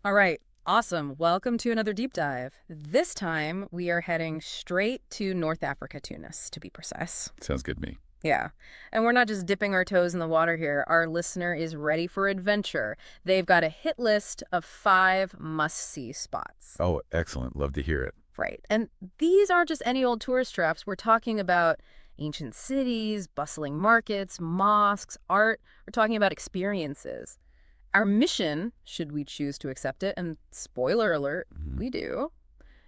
All right, awesome. Welcome to another deep dive. This time we are heading straight to North Africa, Tunis, to be precise. Sounds good to me. Yeah. And we're not just dipping our toes in the water here. Our listener is ready for adventure. They've got a hit list of 5 must-see spots. Oh, excellent. Love to hear it. Right. And these aren't just any old tourist traps. We're talking about ancient cities, bustling markets, mosques, art. We're talking about experiences. Our mission, should we choose to accept it, and spoiler alert, Mhm. we do,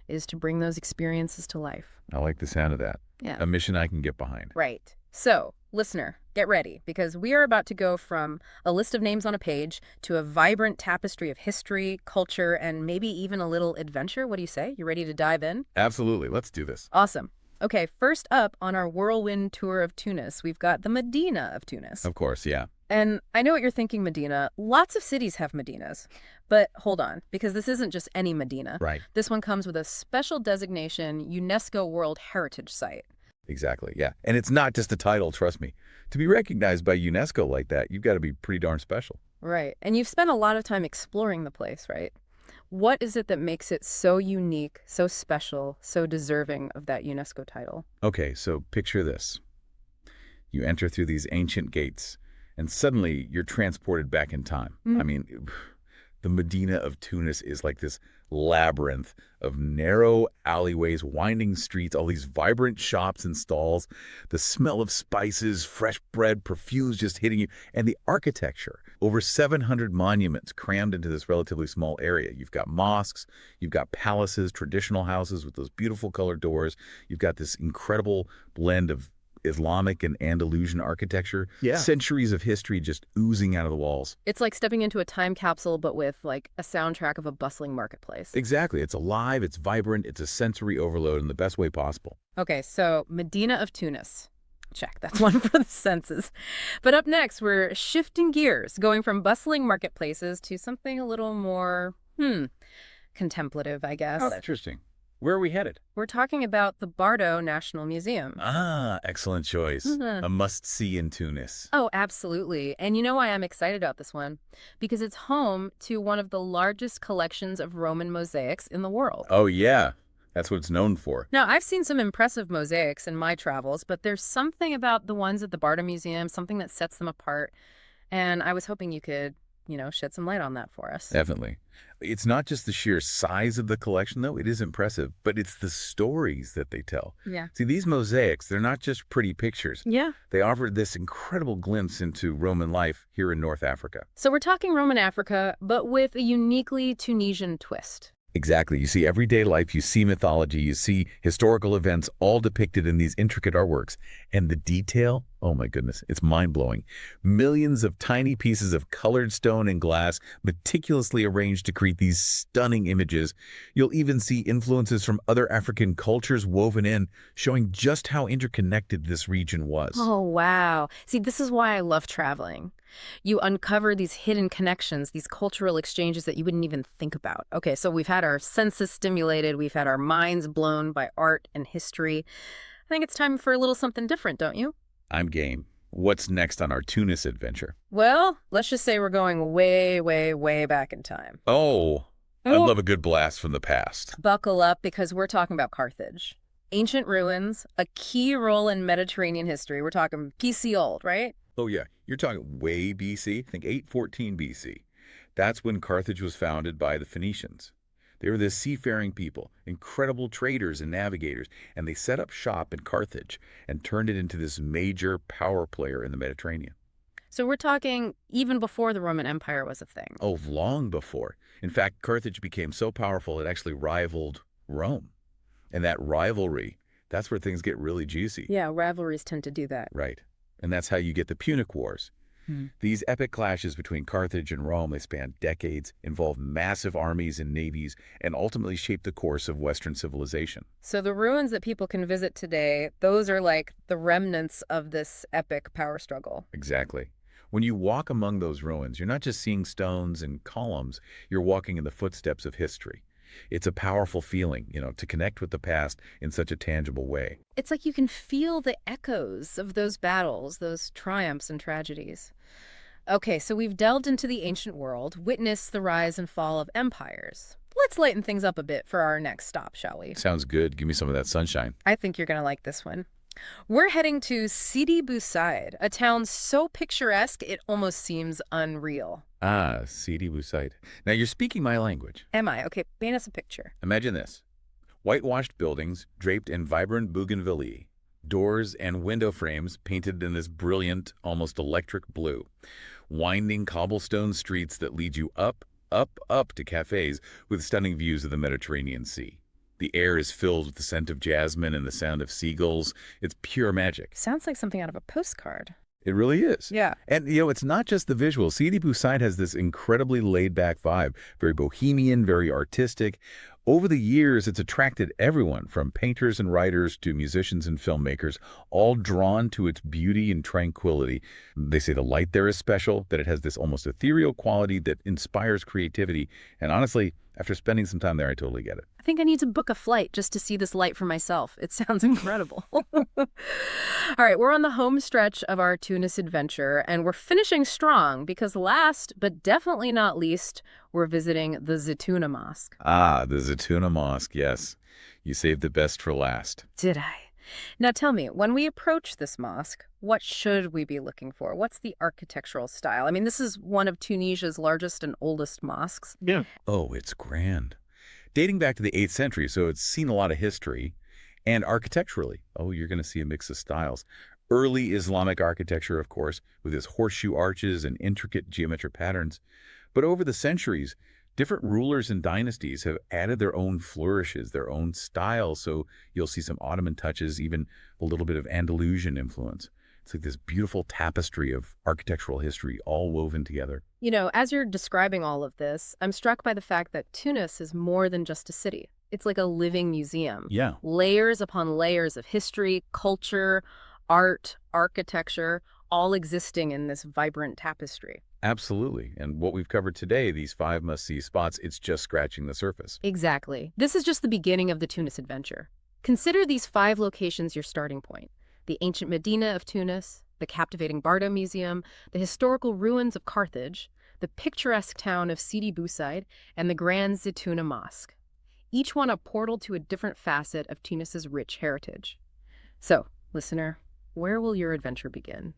is to bring those experiences to life. I like the sound of that. Yeah. A mission I can get behind. Right. So, listener, get ready, because we are about to go from a list of names on a page to a vibrant tapestry of history, culture, and maybe even a little adventure. What do you say? You ready to dive in? Absolutely. Let's do this. Awesome. Okay, first up on our whirlwind tour of Tunis, we've got the Medina of Tunis. Of course, yeah. And I know what you're thinking, Medina. Lots of cities have Medinas. But hold on, because this isn't just any Medina. Right. This one comes with a special designation, UNESCO World Heritage Site. Exactly, yeah. And it's not just a title, trust me. To be recognized by UNESCO like that, you've got to be pretty darn special. Right. And you've spent a lot of time exploring the place, right? What is it that makes it so unique, so special, so deserving of that UNESCO title? Okay, so picture this. You enter through these ancient gates, and suddenly you're transported back in time. Mm. I mean, the Medina of Tunis is like this labyrinth of narrow alleyways, winding streets, all these vibrant shops and stalls, the smell of spices, fresh bread, perfumes just hitting you, and the architecture. Over 700 monuments crammed into this relatively small area. You've got mosques, you've got palaces, traditional houses with those beautiful colored doors. You've got this incredible blend of Islamic and Andalusian architecture. Yeah. Centuries of history just oozing out of the walls. It's like stepping into a time capsule, but with like a soundtrack of a bustling marketplace. Exactly. It's alive, it's vibrant, it's a sensory overload in the best way possible. Okay, so Medina of Tunis. Check, that's one for the senses. But up next, we're shifting gears, going from bustling marketplaces to something a little more, contemplative, I guess. Oh, interesting. Where are we headed? We're talking about the Bardo National Museum. Ah, excellent choice. Mhm. A must-see in Tunis. Oh, absolutely. And you know why I'm excited about this one? Because it's home to one of the largest collections of Roman mosaics in the world. Oh, yeah. That's what it's known for. Now, I've seen some impressive mosaics in my travels, but there's something about the ones at the Bardo Museum, something that sets them apart. And I was hoping you could, shed some light on that for us. Definitely. It's not just the sheer size of the collection, though. It is impressive, but it's the stories that they tell. Yeah. See, these mosaics, they're not just pretty pictures. Yeah. They offer this incredible glimpse into Roman life here in North Africa. So we're talking Roman Africa, but with a uniquely Tunisian twist. Exactly. You see everyday life, you see mythology, you see historical events all depicted in these intricate artworks. And the detail, oh my goodness, it's mind-blowing. Millions of tiny pieces of colored stone and glass meticulously arranged to create these stunning images. You'll even see influences from other African cultures woven in, showing just how interconnected this region was. Oh, wow. See, this is why I love traveling. You uncover these hidden connections, these cultural exchanges that you wouldn't even think about. Okay, so we've had our senses stimulated, we've had our minds blown by art and history. I think it's time for a little something different, don't you? I'm game. What's next on our Tunis adventure? Well, let's just say we're going way, way, way back in time. Oh, I Oh. love a good blast from the past. Buckle up, because we're talking about Carthage. Ancient ruins, a key role in Mediterranean history. We're talking PC old, right? Oh, yeah. You're talking way BC. Think 814 BC. That's when Carthage was founded by the Phoenicians. They were this seafaring people, incredible traders and navigators, and they set up shop in Carthage and turned it into this major power player in the Mediterranean. So we're talking even before the Roman Empire was a thing. Oh, long before. In fact, Carthage became so powerful it actually rivaled Rome. And that rivalry, that's where things get really juicy. Yeah, rivalries tend to do that. Right. And that's how you get the Punic Wars. These epic clashes between Carthage and Rome, they span decades, involve massive armies and navies, and ultimately shape the course of Western civilization. So the ruins that people can visit today, those are like the remnants of this epic power struggle. Exactly. When you walk among those ruins, you're not just seeing stones and columns, you're walking in the footsteps of history. It's a powerful feeling, to connect with the past in such a tangible way. It's like you can feel the echoes of those battles, those triumphs and tragedies. Okay, so we've delved into the ancient world, witnessed the rise and fall of empires. Let's lighten things up a bit for our next stop, shall we? Sounds good. Give me some of that sunshine. I think you're going to like this one. We're heading to Sidi Bou Said, a town so picturesque it almost seems unreal. Ah, Sidi Bou Said. Now you're speaking my language. Am I? Okay, paint us a picture. Imagine this. Whitewashed buildings draped in vibrant bougainvillea. Doors and window frames painted in this brilliant, almost electric blue. Winding cobblestone streets that lead you up, up, up to cafes with stunning views of the Mediterranean Sea. The air is filled with the scent of jasmine and the sound of seagulls. It's pure magic. Sounds like something out of a postcard. It really is. Yeah. And, it's not just the visual. Sidi Bou Said has this incredibly laid-back vibe, very bohemian, very artistic. Over the years, it's attracted everyone from painters and writers to musicians and filmmakers, all drawn to its beauty and tranquility. They say the light there is special, that it has this almost ethereal quality that inspires creativity. And honestly, after spending some time there, I totally get it. I think I need to book a flight just to see this light for myself. It sounds incredible. All right, we're on the home stretch of our Tunis adventure, and we're finishing strong because last, but definitely not least, we're visiting the Zitouna Mosque. Ah, the Zitouna Mosque, yes. You saved the best for last. Did I? Now tell me, when we approach this mosque, what should we be looking for? What's the architectural style? I mean, this is one of Tunisia's largest and oldest mosques. Yeah. Oh, it's grand. Dating back to the 8th century, so it's seen a lot of history. And architecturally, oh, you're going to see a mix of styles. Early Islamic architecture, of course, with its horseshoe arches and intricate geometric patterns. But over the centuries, different rulers and dynasties have added their own flourishes, their own styles. So you'll see some Ottoman touches, even a little bit of Andalusian influence. It's like this beautiful tapestry of architectural history all woven together. You know, as you're describing all of this, I'm struck by the fact that Tunis is more than just a city. It's like a living museum. Yeah. Layers upon layers of history, culture, art, architecture, all existing in this vibrant tapestry. Absolutely. And what we've covered today, these 5 must-see spots, it's just scratching the surface. Exactly. This is just the beginning of the Tunis adventure. Consider these 5 locations your starting point. The ancient Medina of Tunis, the captivating Bardo Museum, the historical ruins of Carthage, the picturesque town of Sidi Bou Said, and the grand Zitouna Mosque. Each one a portal to a different facet of Tunis's rich heritage. So, listener, where will your adventure begin?